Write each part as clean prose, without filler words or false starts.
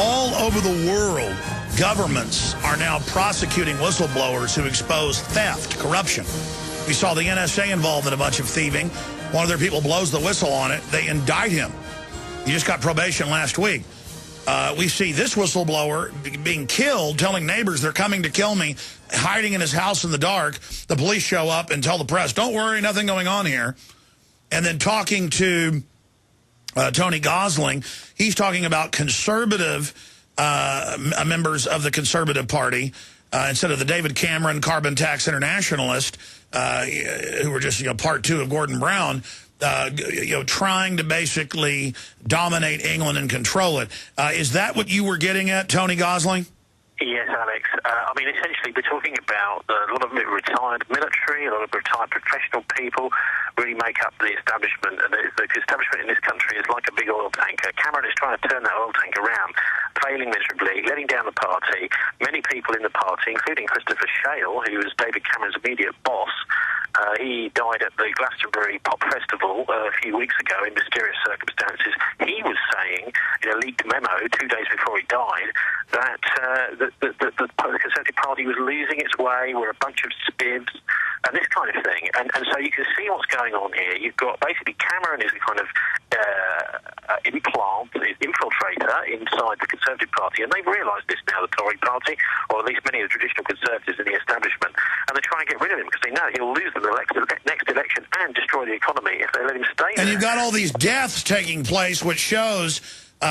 All over the world, governments are now prosecuting whistleblowers who expose theft, corruption. We saw the NSA involved in a bunch of thieving. One of their people blows the whistle on it. They indict him. He just got probation last week. We see this whistleblower being killed, telling neighbors they're coming to kill me, hiding in his house in the dark. The police show up and tell the press, don't worry, nothing going on here. And then talking to Tony-Gosling, he's talking about conservative members of the Conservative Party instead of the David Cameron carbon tax internationalist, who were just, part two of Gordon Brown, trying to basically dominate England and control it. Is that what you were getting at, Tony-Gosling? Yes, Alex. I mean, essentially, we're talking about a lot of retired military, a lot of retired professional people really make up the establishment. And the establishment in this country is like a big oil tanker. Cameron is trying to turn that oil tanker around, failing miserably, letting down the party. Many people in the party, including Christopher Shale, who was David Cameron's immediate boss, he died at the Glastonbury Pop Festival a few weeks ago in mysterious circumstances. He was saying, in a leaked memo 2 days before he died, that the Conservative Party was losing its way, were a bunch of spivs, and this kind of thing. And so you can see what's going on here. You've got basically Cameron is a kind of infiltrator inside the Conservative Party, and they've realised this now, the Tory Party, or at least many of the traditional Conservatives in the establishment, and they're trying to get rid of him because they know he'll lose the next election and destroy the economy if they let him stay there. And you've got all these deaths taking place, which shows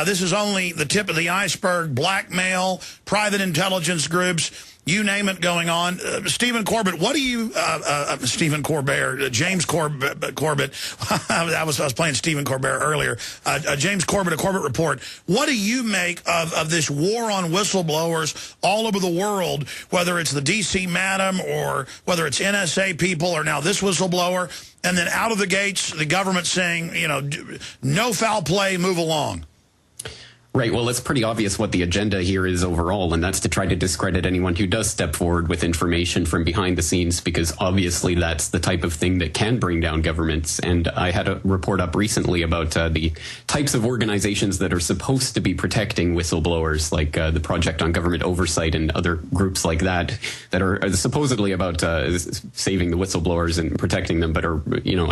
this is only the tip of the iceberg. Blackmail, private intelligence groups, you name it going on. Stephen Corbett, what do you... Stephen Corbett, James-Corbett. I was playing Stephen Corbett earlier. James-Corbett, a Corbett Report. What do you make of this war on whistleblowers all over the world, whether it's the D.C. Madam or whether it's NSA people or now this whistleblower, and then out of the gates, the government saying, no foul play, move along? Right. Well, it's pretty obvious what the agenda here is overall, and that's to try to discredit anyone who does step forward with information from behind the scenes, because obviously that's the type of thing that can bring down governments. And I had a report up recently about the types of organizations that are supposed to be protecting whistleblowers, like the Project on Government Oversight and other groups like that, that are supposedly about saving the whistleblowers and protecting them, but are,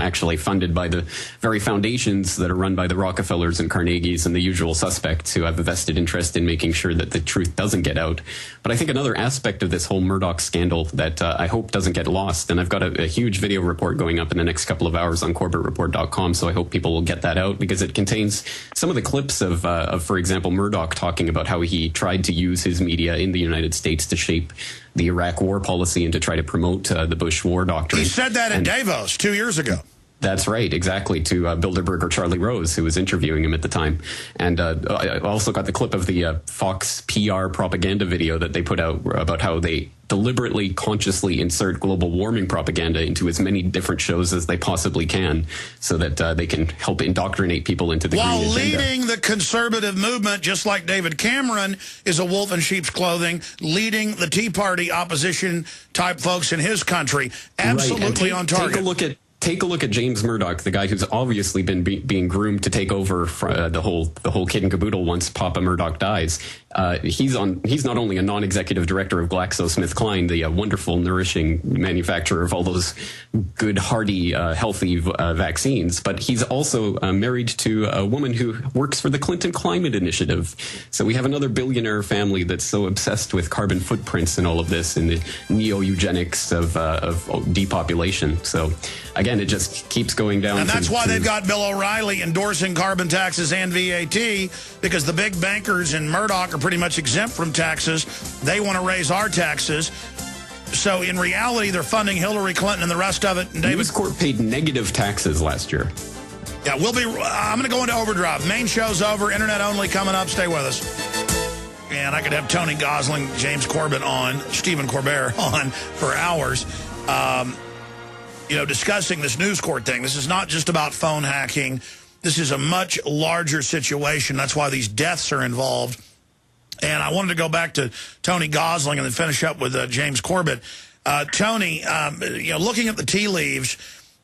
actually funded by the very foundations that are run by the Rockefellers and Carnegies and the usual suspects who have a vested interest in making sure that the truth doesn't get out. But I think another aspect of this whole Murdoch scandal that I hope doesn't get lost, and I've got a huge video report going up in the next couple of hours on corbettreport.com, so I hope people will get that out, because it contains some of the clips of, for example, Murdoch talking about how he tried to use his media in the United States to shape the Iraq war policy and to try to promote the Bush war doctrine. He said that in Davos 2 years ago. That's right, exactly, to Bilderberger Charlie Rose, who was interviewing him at the time. And I also got the clip of the Fox PR propaganda video that they put out about how they deliberately, consciously insert global warming propaganda into as many different shows as they possibly can, so that they can help indoctrinate people into the green agenda. While leading the conservative movement, just like David Cameron is a wolf in sheep's clothing, leading the Tea Party opposition type folks in his country. Absolutely on target. Take a look at James Murdoch, the guy who's obviously been being groomed to take over the whole kit and caboodle once Papa Murdoch dies. He's not only a non-executive director of GlaxoSmithKline, the wonderful, nourishing manufacturer of all those good, hearty, healthy vaccines, but he's also married to a woman who works for the Clinton Climate Initiative. So we have another billionaire family that's so obsessed with carbon footprints and all of this, and the neo-eugenics of depopulation. So again, it just keeps going down. And that's why they've got Bill O'Reilly endorsing carbon taxes and VAT, because the big bankers in Murdoch are pretty much exempt from taxes. They want to raise our taxes. So in reality, they're funding Hillary Clinton and the rest of it. And News Corp paid negative taxes last year. Yeah, I'm going to go into overdrive. Main show's over. Internet only coming up. Stay with us. And I could have Tony-Gosling, James Corbett on, Stephen Corbett on for hours. Discussing this News Corp thing. This is not just about phone hacking. This is a much larger situation. That's why these deaths are involved. And I wanted to go back to Tony-Gosling and then finish up with James Corbett. Tony, looking at the tea leaves,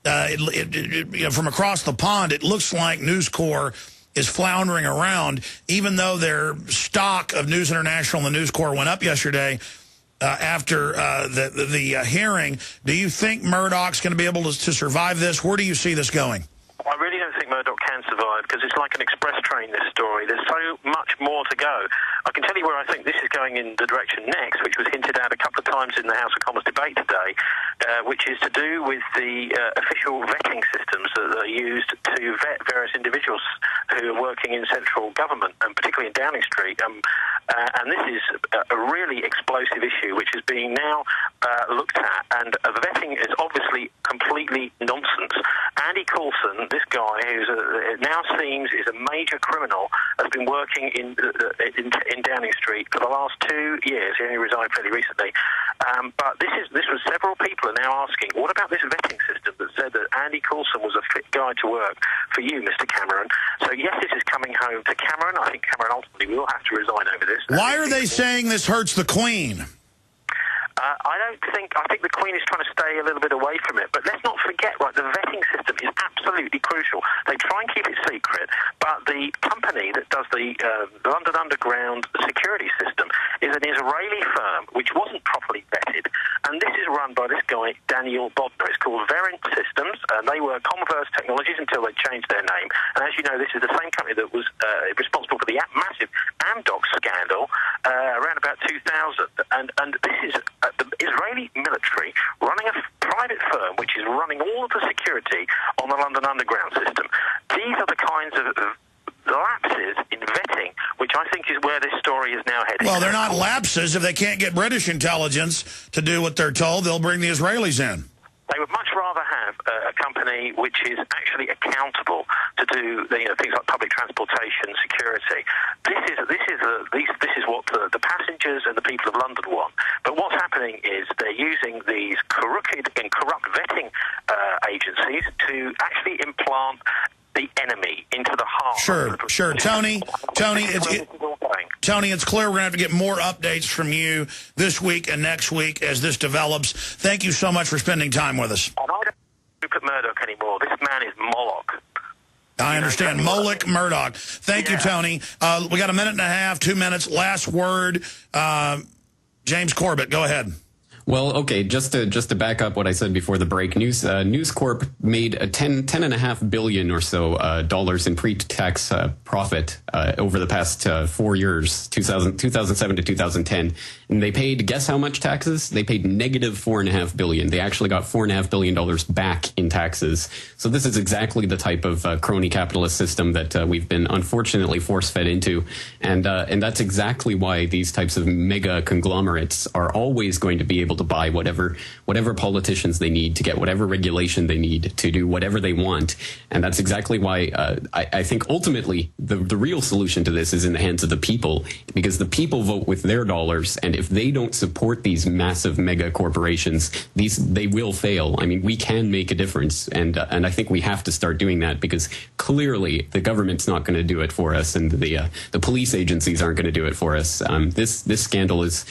from across the pond, it looks like News Corp is floundering around, even though their stock of News International and the News Corp went up yesterday after the hearing. Do you think Murdoch's going to be able to survive this? Where do you see this going? I really don't think Murdoch can survive, because it's like an express train, this story. There's so much more to go. I can tell you where I think this is going in the direction next, which was hinted at a couple of times in the House of Commons debate today, which is to do with the official vetting systems that are used to vet various individuals who are working in central government, and particularly in Downing Street. And this is a really explosive issue, which is being now looked at, and vetting is obviously completely nonsense. Andy Coulson, this guy who's it now seems is a major criminal, has been working in Downing Street for the last 2 years. He only resigned fairly recently. But this was several people are now asking, what about this vetting system that said that Andy Coulson was a fit guy to work for you, Mr. Cameron? So yes, this is coming home to Cameron. I think Cameron ultimately will have to resign over this. Why are they saying this hurts the Queen? I think the Queen is trying to stay a little bit away from it. But let's not forget, right, the vetting system is absolutely crucial. They try and keep it secret, but the company that does the London Underground security system is an Israeli firm which wasn't properly vetted, and this is run by this guy, Daniel Bodner. It's called Verint Systems, and they were Converse Technologies until they changed their name. And as you know, this is the same company that was responsible for the massive Amdocs scandal around about 2000. And this is the Israeli military running a private firm which is running all of the security on the London Underground system. These are the kinds of lapses in vetting, which I think is where this story is now heading. Well, they're not lapses. If they can't get British intelligence to do what they're told, they'll bring the Israelis in. They would much rather have a company which is actually accountable to do things like public transportation, security. This is what the passengers and the people of London want. But what's happening is they're using these crooked and corrupt vetting agencies to actually implant the enemy into the heart. Sure. Tony, it's clear we're going to have to get more updates from you this week and next week as this develops. Thank you so much for spending time with us. I don't Rupert-Murdoch anymore. This man is Moloch. I understand. Murdoch. Thank you, Tony. We got a minute and a half, 2 minutes. Last word. James Corbett, go ahead. Well, okay, just to back up what I said before the break, News Corp made a $10.5 billion or so dollars in pre-tax profit over the past 4 years, 2007 to 2010, and they paid, guess how much taxes? They paid negative $4.5 billion. They actually got $4.5 billion back in taxes. So this is exactly the type of crony-capitalist system that we've been unfortunately force-fed into, and that's exactly why these types of mega conglomerates are always going to be able to buy whatever politicians they need to get whatever regulation they need to do whatever they want. And that's exactly why I think ultimately the real solution to this is in the hands of the people, because the people vote with their dollars, and if they don't support these massive mega corporations, they will fail. I mean, we can make a difference, and I think we have to start doing that, because clearly the government's not going to do it for us, and the police agencies aren't going to do it for us. This scandal is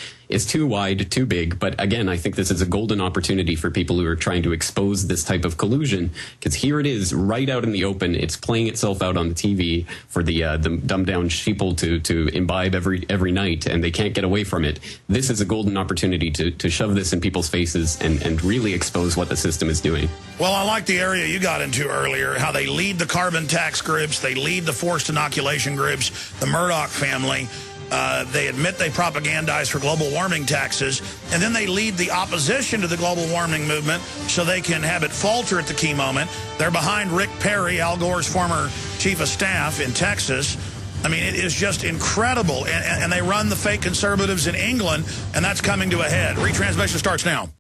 too wide, too big. But again, I think this is a golden opportunity for people who are trying to expose this type of collusion, because here it is right out in the open. It's playing itself out on the TV for the dumbed down sheeple to imbibe every night, and they can't get away from it. This is a golden opportunity to shove this in people's faces and really expose what the system is doing. Well, I like the area you got into earlier, how they lead the carbon tax groups, they lead the forced inoculation groups, the Murdoch family. They admit they propagandize for global warming taxes, and then they lead the opposition to the global warming movement so they can have it falter at the key moment. They're behind Rick Perry, Al Gore's former chief of staff in Texas. I mean, it is just incredible. And they run the fake conservatives in England, and that's coming to a head. Retransmission starts now.